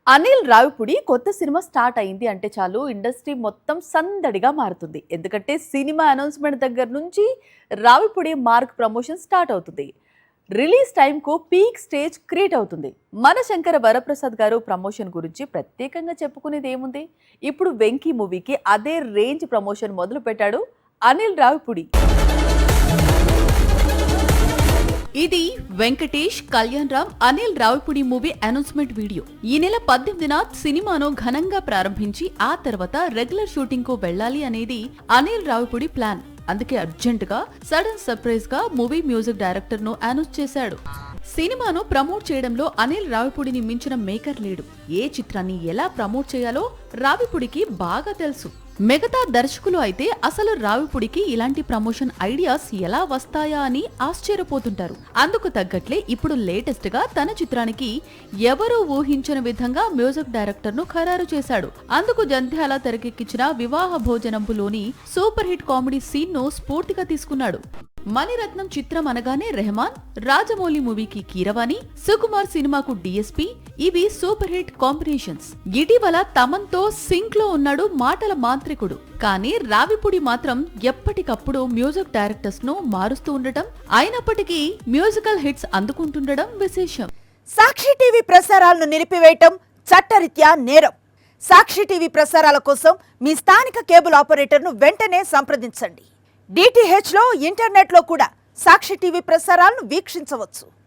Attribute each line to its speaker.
Speaker 1: అనిల్ రావిపూడి కొత్త cinema start అయింది అంటే చాలు ఇండస్ట్రీ మొత్తం సందడిగా మారుతుంది. ఎందుకంటే సినిమా అనౌన్స్మెంట్ దగ్గర నుంచి రావిపూడి మార్క్ ప్రమోషన్ స్టార్ట్ అవుతుంది. రిలీజ్ టైంకు పీక్ స్టేజ్ క్రియేట్ అవుతుంది. మన శంకర వరప్రసాద్ గారు ప్రమోషన్ గురించి ప్రత్యేకంగా చెప్పుకునేది ఏముంది? ఇప్పుడు వెంకీ మూవీకి అదే రేంజ్ ప్రమోషన్ మొదలు పెట్టాడు అనిల్ రావిపూడి. ఇది Venkatesh, Kalyan Ram, Anil Ravipudi movie announcement video. ఈ నెల 18న సినిమాను ఘనంగా ప్రారంభించి ఆ తర్వాత రెగ్యులర్ షూటింగ్ కు వెళ్లాలి అనేది అనిల్ రావిపూడి ప్లాన్. అందుకే అర్జెంట్ గా సడన్ సర్ప్రైజ్ గా మూవీ మ్యూజిక్ డైరెక్టర్ ను అనౌన్స్ చేశాడు. సినిమాను ప్రమోట్ చేయడంలో అనిల్ రావిపూడిని మించిన మేకర్ లేడు. ఏ చిత్రాన్ని ఎలా ప్రమోట్ చేయాలో రావిపూడికి బాగా తెలుసు. మిగతా దర్శకులు అయితే అసలు రావిపూడికి ఇలాంటి ప్రమోషన్ ఐడియాస్ ఎలా వస్తాయా అని ఆశ్చర్యపోతుంటారు. అందుకు తగ్గట్లే ఇప్పుడు లేటెస్ట్ గా తన చిత్రానికి ఎవరూ ఊహించని విధంగా మ్యూజిక్ డైరెక్టర్ ను ఖరారు చేశాడు. అందుకు జంధ్యాల తెరకెక్కించిన వివాహ భోజనంపులోని సూపర్ హిట్ కామెడీ సీన్ ను స్ఫూర్తిగా తీసుకున్నాడు. మణిరత్నం చిత్రం అనగానే రెహమాన్, రాజమౌళి మూవీకి కీరవాణి, సుకుమార్ సినిమాకు డిఎస్పీ, ఇవి సూపర్ హిట్ కాంబినేషన్స్. ఇటీవల తమన్తో సింక్ లో ఉన్నాడు మాటల మాంత్రికుడు. కానీ రావిపూడి మాత్రం ఎప్పటికప్పుడు మ్యూజిక్ డైరెక్టర్స్ ను మారుస్తూ ఉండటం, అయినప్పటికీ మ్యూజికల్ హిట్స్ అందుకుంటుండడం విశేషం.
Speaker 2: సాక్షి టీవీ ప్రసారాలను నిలిపివేయటం చట్టరీత్యా నేరం. సాక్షి టీవీ ప్రసారాల కోసం మీ స్థానిక కేబుల్ ఆపరేటర్ను వెంటనే సంప్రదించండి. DTH లో ఇంటర్నెట్ లో కూడా సాక్షి టీవీ ప్రసారాలను వీక్షించవచ్చు.